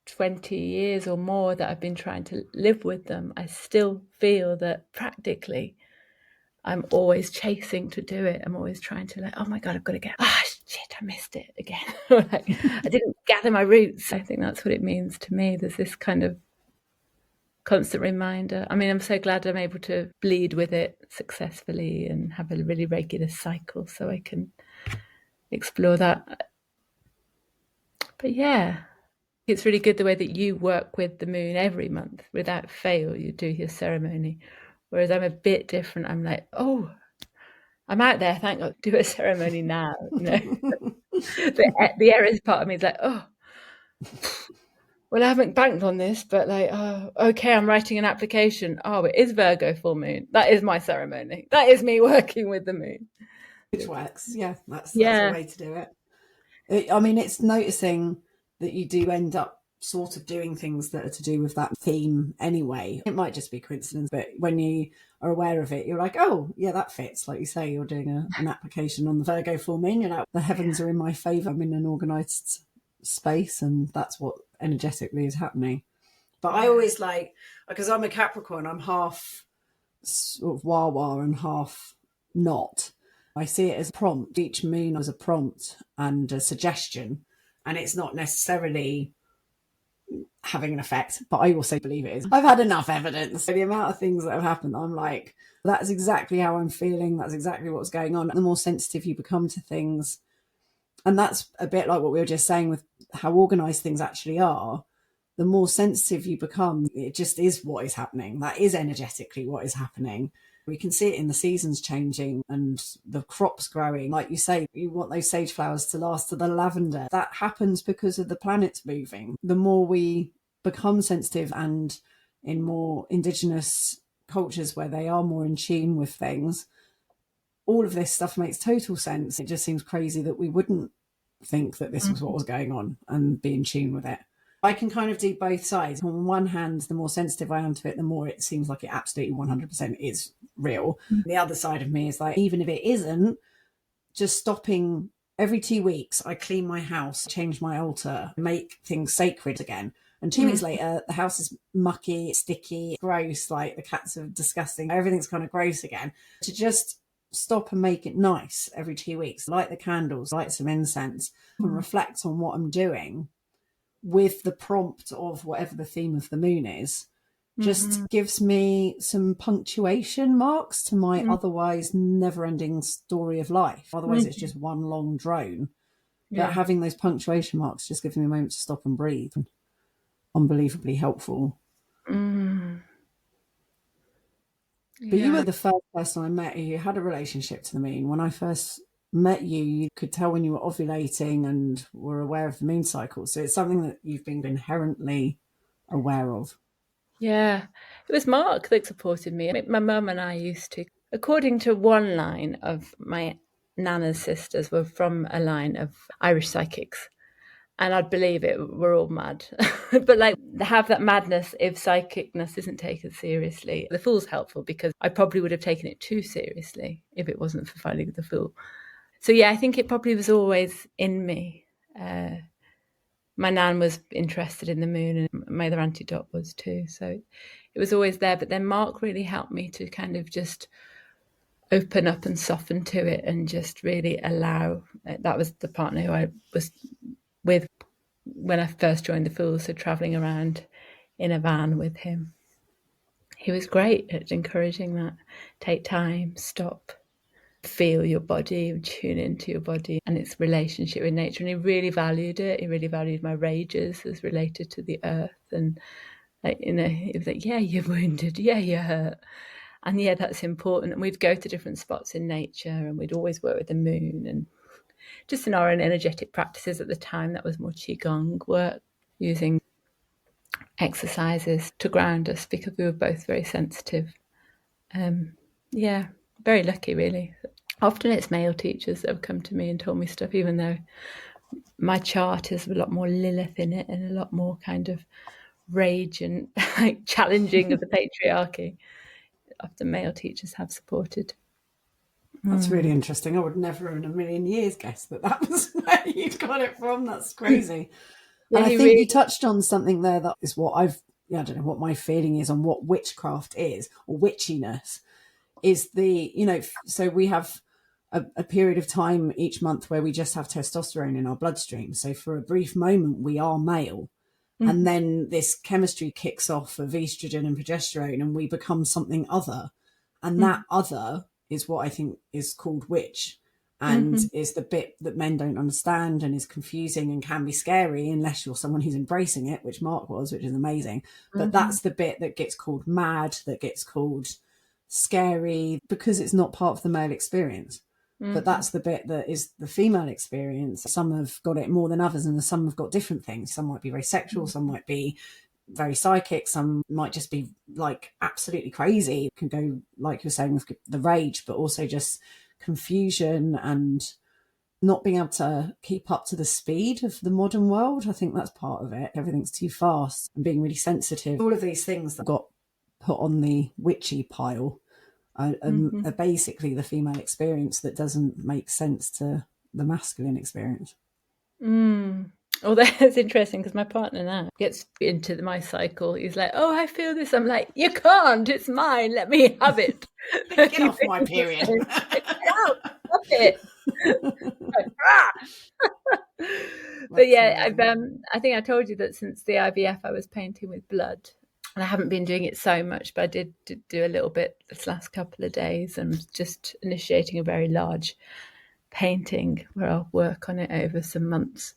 B: 20 years or more that I've been trying to live with them, I still feel that practically I'm always chasing to do it. I'm always trying to like, oh my God, I've got to get, shit, I missed it again. Like, I didn't gather my roots. I think that's what it means to me. There's this kind of constant reminder. I mean, I'm so glad I'm able to bleed with it successfully and have a really regular cycle so I can explore that. But yeah, it's really good the way that you work with the moon every month without fail. You do your ceremony. Whereas I'm a bit different. I'm like, oh, I'm out there, thank God, do a ceremony now. You know, the Aries part of me is like, oh, well, I haven't banked on this, but like, oh, okay, I'm writing an application. Oh, it is Virgo full moon. That is my ceremony. That is me working with the moon.
A: Which works. Yeah, that's
B: Yeah.
A: a way to do it. I mean, it's noticing that you do end up sort of doing things that are to do with that theme anyway. It might just be coincidence, but when you are aware of it, you're like, oh, yeah, that fits. Like you say, you're doing an application on the Virgo full moon. You're like, the heavens are in my favour. I'm in an organised space, and that's what energetically is happening. But I always like, because I'm a Capricorn, I'm half sort of wah-wah and half not. I see it as a prompt. Each moon as a prompt and a suggestion, and it's not necessarily having an effect, but I also believe it is. I've had enough evidence. The amount of things that have happened, I'm like, that's exactly how I'm feeling. That's exactly what's going on. The more sensitive you become to things, and that's a bit like what we were just saying with how organised things actually are, the more sensitive you become, it just is what is happening. That is energetically what is happening. We can see it in the seasons changing and the crops growing. Like you say, you want those sage flowers to last to the lavender. That happens because of the planets moving. The more we become sensitive, and in more indigenous cultures where they are more in tune with things, all of this stuff makes total sense. It just seems crazy that we wouldn't think that this was what was going on and be in tune with it. I can kind of do both sides. On one hand, the more sensitive I am to it, the more it seems like it absolutely 100% is real. The other side of me is like, even if it isn't, just stopping every 2 weeks, I clean my house, change my altar, make things sacred again. And 2 weeks later, the house is mucky, sticky, gross, like the cats are disgusting. Everything's kind of gross again. To just stop and make it nice every 2 weeks, light the candles, light some incense, and reflect on what I'm doing with the prompt of whatever the theme of the moon is, just gives me some punctuation marks to my otherwise never-ending story of life. Otherwise, it's just one long drone. Yeah. But having those punctuation marks just gives me a moment to stop and breathe. Unbelievably helpful. But you were the first person I met who had a relationship to the moon. When I first met you, you could tell when you were ovulating and were aware of the moon cycle. So it's something that you've been inherently aware of.
B: Yeah, it was Mark that supported me. My mum and I used to, according to one line of my Nana's sisters, were from a line of Irish psychics. And I'd believe it, we're all mad. But like, have that madness if psychicness isn't taken seriously. The Fool's helpful because I probably would have taken it too seriously if it wasn't for finding the Fool. So yeah, I think it probably was always in me. My nan was interested in the moon and my other auntie Dot was too. So it was always there. But then Mark really helped me to kind of just open up and soften to it and just really allow. That was the partner who I was with when I first joined the Fool, so travelling around in a van with him. He was great at encouraging that. Take time, stop, feel your body, tune into your body and its relationship with nature. And he really valued it. He really valued my rages as related to the earth. And like, you know, he was like, yeah, you're wounded. Yeah, you're hurt. And yeah, that's important. And we'd go to different spots in nature and we'd always work with the moon. And just in our own energetic practices at the time, that was more Qigong work, using exercises to ground us because we were both very sensitive. Yeah, very lucky, really. Often it's male teachers that have come to me and told me stuff, even though my chart has a lot more Lilith in it and a lot more kind of rage and like challenging of the patriarchy. Often male teachers have supported.
A: That's really interesting. I would never in a million years guess that was where you got it from. That's crazy.
B: Yeah,
A: and I
B: he
A: think
B: really.
A: you touched on something there that is what I don't know what my feeling is on what witchcraft is, or witchiness is. So we have a period of time each month where we just have testosterone in our bloodstream. So for a brief moment, we are male. And then this chemistry kicks off of estrogen and progesterone, and we become something other. And that other is what I think is called witch, and is the bit that men don't understand and is confusing and can be scary unless you're someone who's embracing it, which Mark was, which is amazing. But that's the bit that gets called mad, that gets called scary, because it's not part of the male experience. But that's the bit that is the female experience. Some have got it more than others, and some have got different things. Some might be very sexual, some might be very psychic, some might just be like absolutely crazy. It can go, like you're saying, with the rage, but also just confusion and not being able to keep up to the speed of the modern world. I think that's part of it. Everything's too fast and being really sensitive. All of these things that got put on the witchy pile are basically the female experience that doesn't make sense to the masculine experience.
B: Oh, that's interesting, because my partner now gets into my cycle. He's like, "Oh, I feel this." I'm like, "You can't. It's mine. Let me have it."
A: Get off my period.
B: Get out. Stop it. But yeah, I think I told you that since the IVF, I was painting with blood. And I haven't been doing it so much, but I did do a little bit this last couple of days, and just initiating a very large painting where I'll work on it over some months.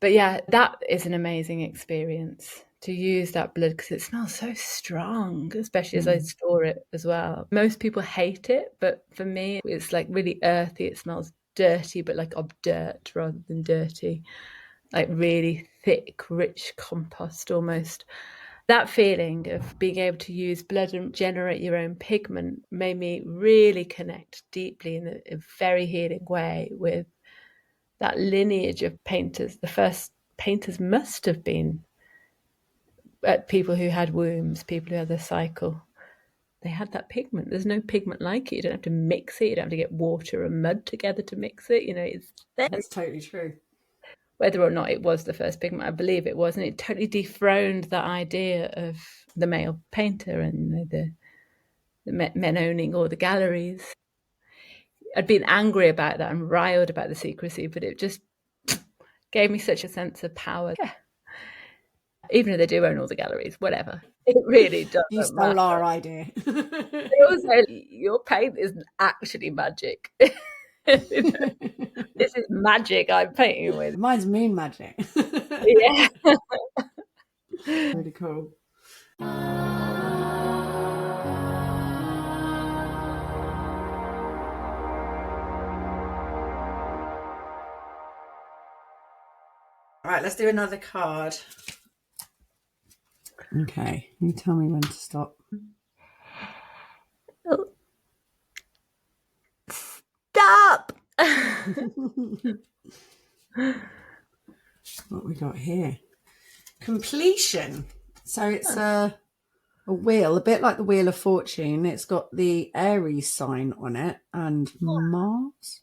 B: But yeah, that is an amazing experience, to use that blood, because it smells so strong, especially as I store it as well. Most people hate it, but for me, it's like really earthy. It smells dirty, but like of dirt rather than dirty, like really thick, rich compost almost. That feeling of being able to use blood and generate your own pigment made me really connect deeply in a very healing way with that lineage of painters. The first painters must have been people who had wombs, people who had the cycle. They had that pigment. There's no pigment like it. You don't have to mix it. You don't have to get water and mud together to mix it. It's there.
A: That's totally true.
B: Whether or not it was the first pigment, I believe it was, and it totally dethroned that idea of the male painter and the men owning all the galleries. I'd been angry about that and riled about the secrecy, but it just gave me such a sense of power. Yeah. Even if they do own all the galleries, whatever. It really doesn't
A: You stole
B: matter.
A: our idea.
B: Also, your paint isn't actually magic. This is magic I'm painting with.
A: Mine's moon magic.
B: Yeah.
A: Really cool. All right, let's do another card. Okay, you tell me when to stop.
B: Stop!
A: What we got here? Completion. So it's a wheel, a bit like the Wheel of Fortune. It's got the Aries sign on it and Mars.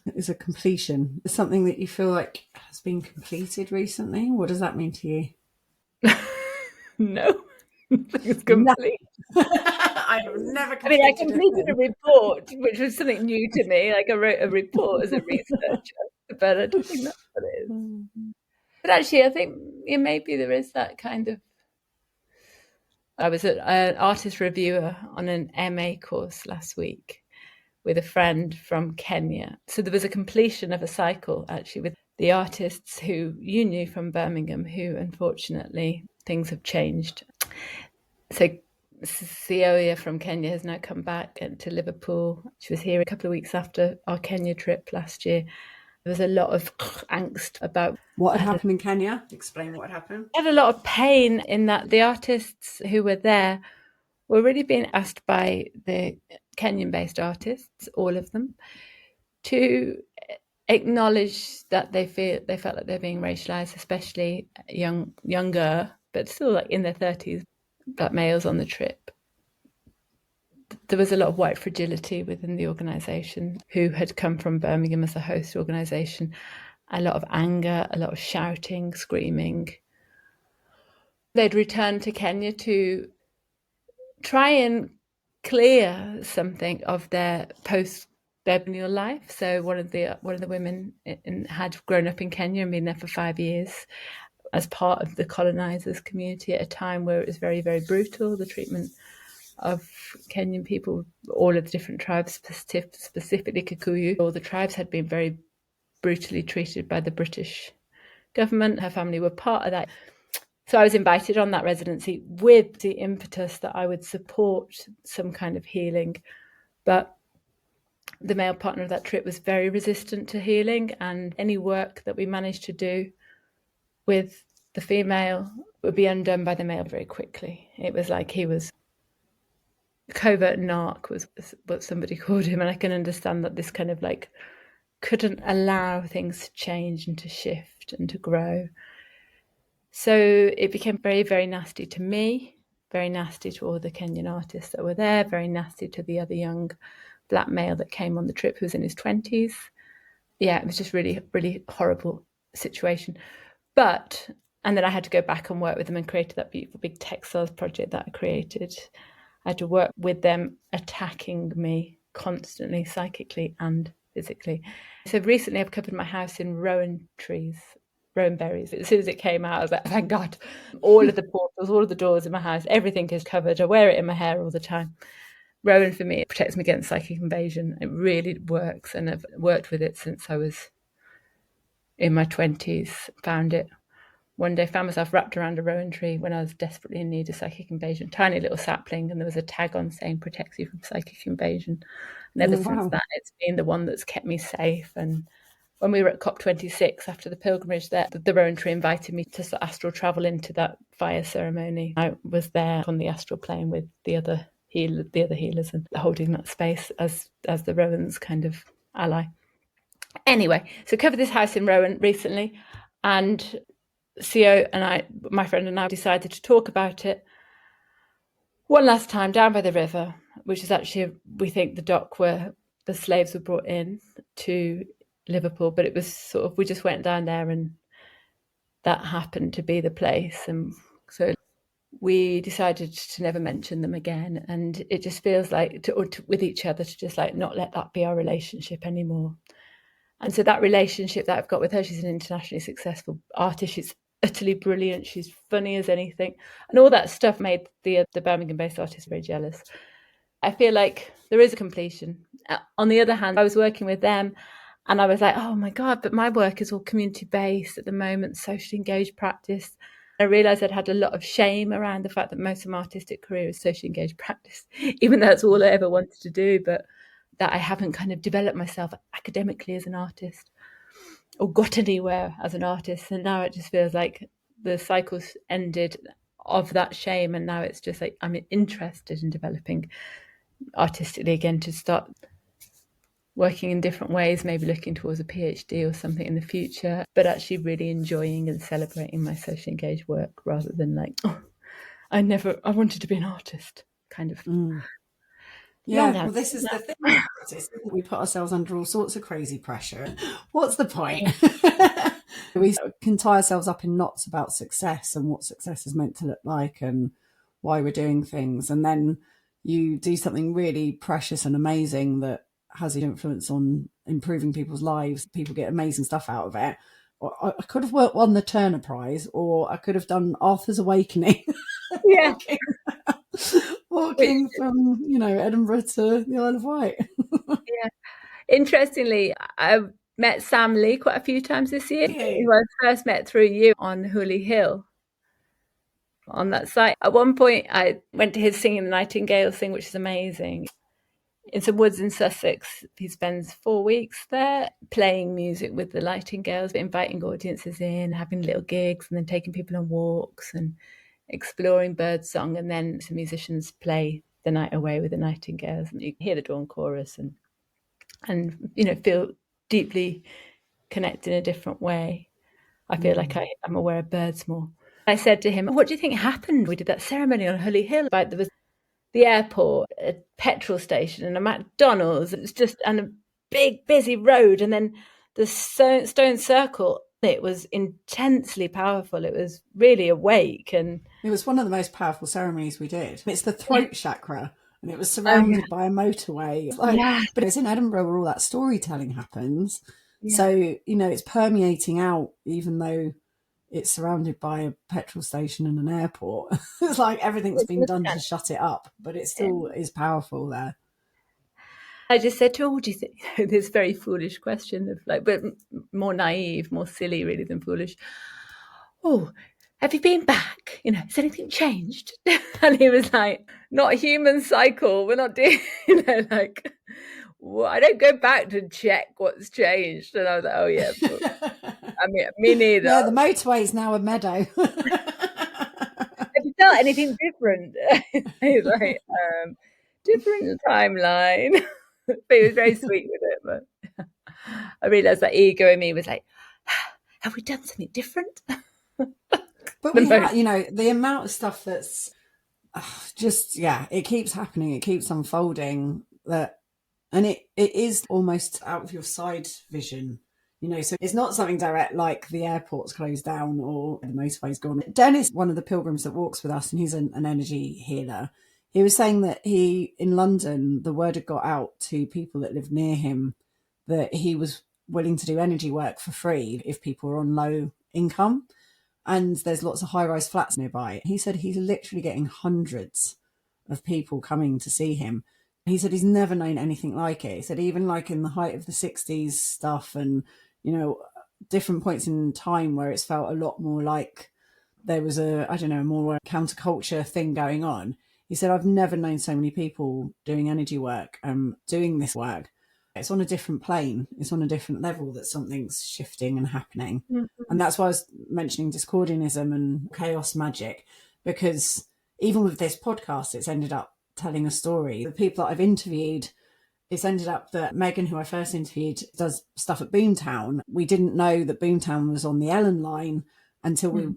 A: It is a completion. It's something that you feel like has been completed recently. What does that mean to you?
B: No. It's complete.
A: I have never completed.
B: I completed a report, which was something new to me. Like, I wrote a report as a researcher, but I don't think that's what it is. But actually, I think maybe there is that kind of. I was an artist reviewer on an MA course last week with a friend from Kenya. So there was a completion of a cycle, actually, with the artists who you knew from Birmingham, who unfortunately things have changed. So Ciolia from Kenya has now come back to Liverpool. She was here a couple of weeks after our Kenya trip last year. There was a lot of angst about
A: what had happened in Kenya. Explain what had happened.
B: I had a lot of pain in that the artists who were there were really being asked by the Kenyan-based artists, all of them, to acknowledge that they felt like they're being racialized, especially younger, but still like in their 30s, black males on the trip. There was a lot of white fragility within the organisation, who had come from Birmingham as a host organisation. A lot of anger, a lot of shouting, screaming. They'd returned to Kenya to try and clear something of their post-colonial life. So one of the women had grown up in Kenya and been there for 5 years as part of the colonizers' community at a time where it was very, very brutal, the treatment of Kenyan people, all of the different tribes, specifically Kikuyu. All the tribes had been very brutally treated by the British government. Her family were part of that. So I was invited on that residency with the impetus that I would support some kind of healing. But the male partner of that trip was very resistant to healing, and any work that we managed to do with the female would be undone by the male very quickly. It was like he was covert narc, was what somebody called him. And I can understand that this kind of like couldn't allow things to change and to shift and to grow. So it became very, very nasty to me, very nasty to all the Kenyan artists that were there, very nasty to the other young black male that came on the trip who was in his 20s. Yeah, it was just really, really horrible situation. And then I had to go back and work with them and create that beautiful big textiles project that I created. I had to work with them attacking me constantly, psychically and physically. So recently I've covered my house in rowan berries. As soon as it came out, I was like, thank God. All of the portals, all of the doors in my house, everything is covered. I wear it in my hair all the time. Rowan, for me, it protects me against psychic invasion. It really works, and I've worked with it since I was in my 20s. Found it one day, found myself wrapped around a rowan tree when I was desperately in need of psychic invasion. Tiny little sapling, and there was a tag on saying protects you from psychic invasion. And ever since that, it's been the one that's kept me safe. And when we were at COP26 after the pilgrimage there, the rowan tree invited me to astral travel into that fire ceremony. I was there on the astral plane with the other healers and holding that space as the rowan's kind of ally. Anyway, so covered this house in Rowan recently, and CO and I, my friend and I, decided to talk about it one last time down by the river, which is actually, we think, the dock where the slaves were brought in to Liverpool. But it was sort of, we just went down there and that happened to be the place. And so we decided to never mention them again. And it just feels like, with each other, to just like not let that be our relationship anymore. And so that relationship that I've got with her, she's an internationally successful artist. She's utterly brilliant. She's funny as anything. And all that stuff made the Birmingham-based artist very jealous. I feel like there is a completion. On the other hand, I was working with them and I was like, oh my God, but my work is all community-based at the moment, socially engaged practice. I realised I'd had a lot of shame around the fact that most of my artistic career is socially engaged practice, even though that's all I ever wanted to do, but that I haven't kind of developed myself academically as an artist or got anywhere as an artist. And now it just feels like the cycle's ended of that shame. And now it's just like, I'm interested in developing artistically again, to start working in different ways, maybe looking towards a PhD or something in the future, but actually really enjoying and celebrating my socially engaged work rather than like, oh, I wanted to be an artist kind of.
C: Yeah, well, this is the thing. We put ourselves under all sorts of crazy pressure. What's the point? We can tie ourselves up in knots about success and what success is meant to look like and why we're doing things. And then you do something really precious and amazing that has an influence on improving people's lives. People get amazing stuff out of it. I could have won the Turner Prize, or I could have done Arthur's Awakening.
B: Yeah.
C: Walking from, Edinburgh to the Isle of Wight.
B: Yeah. Interestingly, I've met Sam Lee quite a few times this year, who I first met through you on Hooley Hill, on that site. At one point, I went to his Singing the Nightingale thing, which is amazing. In some woods in Sussex, he spends 4 weeks there playing music with the Nightingales, inviting audiences in, having little gigs, and then taking people on walks and exploring birdsong. And then some musicians play the night away with the Nightingales, and you can hear the dawn chorus and feel deeply connected in a different way. I feel like I'm aware of birds more. I said to him, what do you think happened? We did that ceremony on Hooley Hill. There was the airport, a petrol station and a McDonald's. It was just and a big busy road, and then the stone circle. It was intensely powerful. It was really awake, and
C: it was one of the most powerful ceremonies we did. It's the throat chakra, and it was surrounded by a motorway. But it's in Edinburgh where all that storytelling happens. Yeah. So, you know, it's permeating out, even though it's surrounded by a petrol station and an airport. It's like everything's been done to shut it up, but it still is powerful there.
B: I just said to her, do you think, this very foolish question of like, but more naive, more silly really than foolish. Oh, have you been back? You know, has anything changed? And he was like, not a human cycle. We're not doing, you know, like, well, I don't go back to check what's changed. And I was like, oh yeah. I mean, me neither.
C: Yeah, the motorway is now a meadow.
B: Have you felt anything different? He's like, different timeline. But he was very sweet with it. But I realised that ego in me was like, have we done something different?
C: But we have, you know, the amount of stuff that's just, it keeps happening. It keeps unfolding. And it is almost out of your side vision. You know, so it's not something direct like the airport's closed down or the motorway's gone. Denis, one of the pilgrims that walks with us, and he's an energy healer. He was saying that in London, the word had got out to people that lived near him that he was willing to do energy work for free if people were on low income. And there's lots of high-rise flats nearby. He said he's literally getting hundreds of people coming to see him. He said he's never known anything like it. He said even like in the height of the 60s stuff and, you know, different points in time where it's felt a lot more like there was a more counterculture thing going on. He said, I've never known so many people doing energy work, doing this work. It's on a different plane. It's on a different level that something's shifting and happening. Mm-hmm. And that's why I was mentioning Discordianism and chaos magic, because even with this podcast, it's ended up telling a story. The people that I've interviewed, it's ended up that Megan, who I first interviewed, does stuff at Boomtown. We didn't know that Boomtown was on the Ellen line until we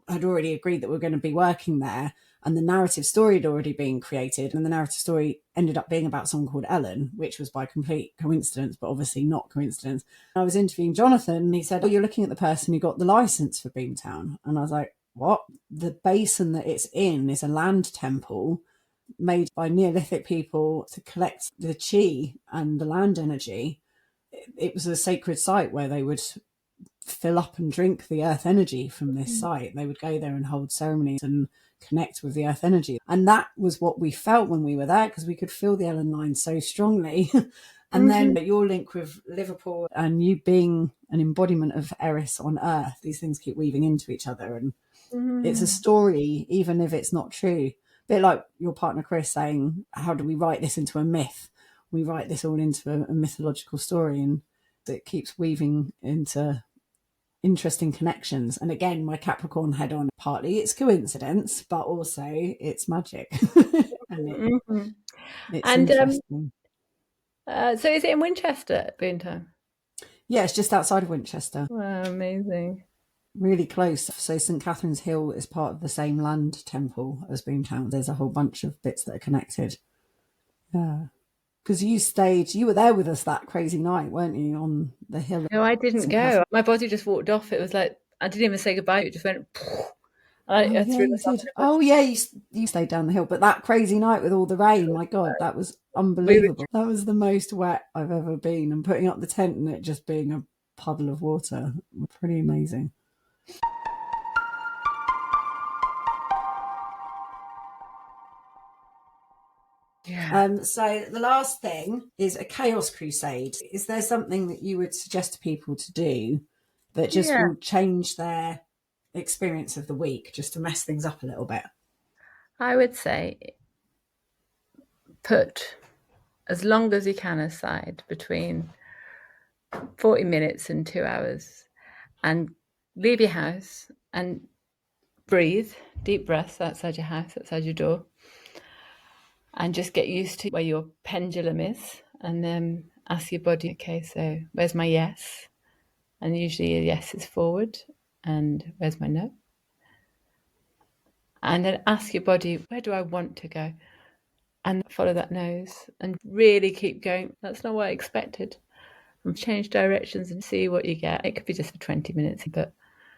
C: had already agreed that we were going to be working there. And the narrative story had already been created. And the narrative story ended up being about someone called Ellen, which was by complete coincidence, but obviously not coincidence. I was interviewing Jonathan and he said, oh, you're looking at the person who got the license for Boomtown. And I was like, what? The basin that it's in is a land temple made by Neolithic people to collect the chi and the land energy. It was a sacred site where they would fill up and drink the earth energy from this site. They would go there and hold ceremonies and connect with the earth energy. And that was what we felt when we were there, because we could feel the Ellen line so strongly. And then your link with Liverpool and you being an embodiment of Eris on earth, these things keep weaving into each other. And it's a story, even if it's not true. A bit like your partner Chris saying, how do we write this into a myth? We write this all into a mythological story, and it keeps weaving into interesting connections. And again, my Capricorn head on, partly it's coincidence, but also it's magic. And it's interesting.
B: So is it in Winchester at Boomtown?
C: Yeah, it's just outside of Winchester.
B: Wow, amazing.
C: Really close. So St Catherine's Hill is part of the same land temple as Boomtown. There's a whole bunch of bits that are connected. Yeah. Because you were there with us that crazy night, weren't you, on the hill?
B: No, I didn't go. My body just walked off. It was like, I didn't even say goodbye. It just went, I threw myself.
C: You stayed down the hill. But that crazy night with all the rain, my God, that was unbelievable. That was the most wet I've ever been. And putting up the tent and it just being a puddle of water, pretty amazing.
B: Yeah.
C: So the last thing is a chaos crusade. Is there something that you would suggest to people to do that just will change their experience of the week, just to mess things up a little bit?
B: I would say put as long as you can aside, between 40 minutes and 2 hours, and leave your house and breathe, deep breaths outside your house, outside your door. And just get used to where your pendulum is, and then ask your body, okay, so where's my yes? And usually a yes is forward, and where's my no? And then ask your body, where do I want to go? and follow that nose and really keep going. That's not what I expected. And change directions and see what you get. It could be just for 20 minutes, but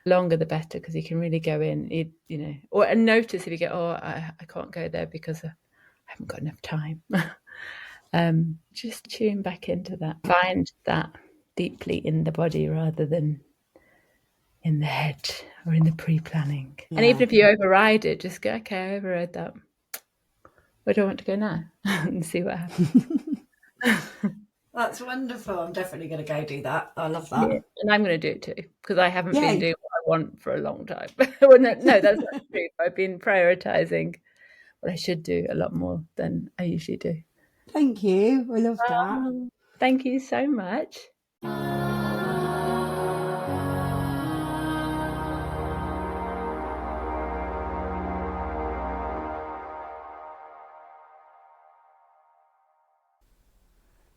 B: longer the better, because you can really go in, and notice if you get, I can't go there because I haven't got enough time. Just tune back into that. Find that deeply in the body rather than in the head or in the pre-planning. Yeah. And even if you override it, just go, okay, I overrode that. Where do I want to go now? And see what happens.
C: That's wonderful. I'm definitely going to go do that. I love that. Yeah.
B: And I'm going to do it too, because I haven't been doing what I want for a long time. Well, no, that's not true. I've been prioritising what I should do a lot more than I usually do.
C: Thank you. I love that.
B: Thank you so much.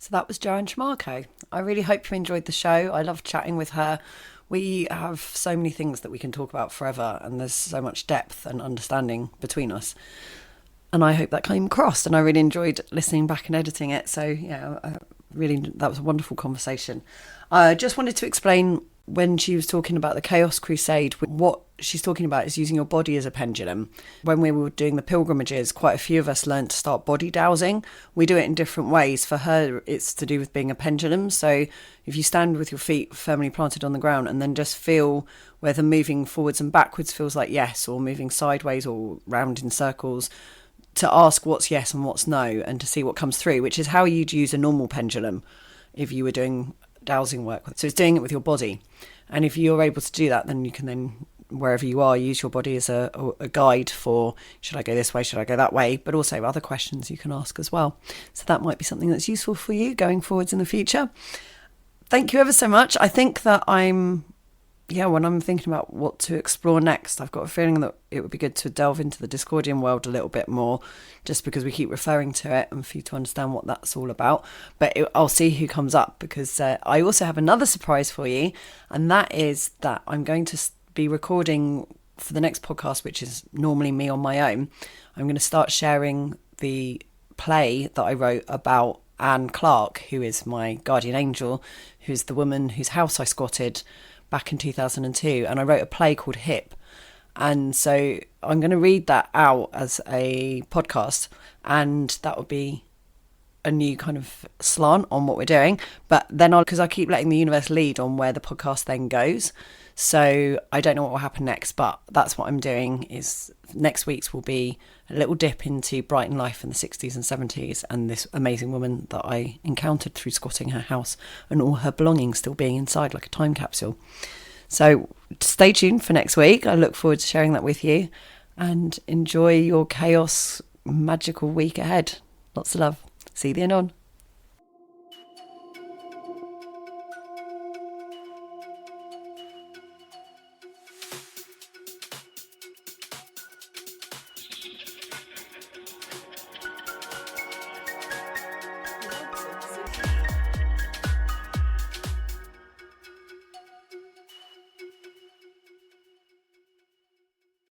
A: So that was Joanne Tremarco. I really hope you enjoyed the show. I loved chatting with her. We have so many things that we can talk about forever, and there's so much depth and understanding between us. And I hope that came across, and I really enjoyed listening back and editing it. So yeah, that was a wonderful conversation. I just wanted to explain, when she was talking about the Chaos Crusade, what she's talking about is using your body as a pendulum. When we were doing the pilgrimages, quite a few of us learned to start body dowsing. We do it in different ways. For her, it's to do with being a pendulum. So if you stand with your feet firmly planted on the ground and then just feel whether moving forwards and backwards feels like yes, or moving sideways or round in circles, to ask what's yes and what's no, and to see what comes through, which is how you'd use a normal pendulum if you were doing dowsing work. So it's doing it with your body. And if you're able to do that, then you can then, wherever you are, use your body as a guide for, should I go this way, should I go that way? But also other questions you can ask as well. So that might be something that's useful for you going forwards in the future. Thank you ever so much. I think that when I'm thinking about what to explore next, I've got a feeling that it would be good to delve into the Discordian world a little bit more, just because we keep referring to it, and for you to understand what that's all about. But I'll see who comes up, because I also have another surprise for you, and that is that I'm going to be recording for the next podcast, which is normally me on my own. I'm going to start sharing the play that I wrote about Anne Clark, who is my guardian angel, who's the woman whose house I squatted back in 2002, and I wrote a play called Hip. And so I'm going to read that out as a podcast, and that will be a new kind of slant on what we're doing. But then because I keep letting the universe lead on where the podcast then goes, so I don't know what will happen next, but that's what I'm doing. Is next week's will be a little dip into Brighton life in the 60s and 70s, and this amazing woman that I encountered through squatting her house, and all her belongings still being inside like a time capsule. So stay tuned for next week. I look forward to sharing that with you, and enjoy your chaos magical week ahead. Lots of love. See you then on.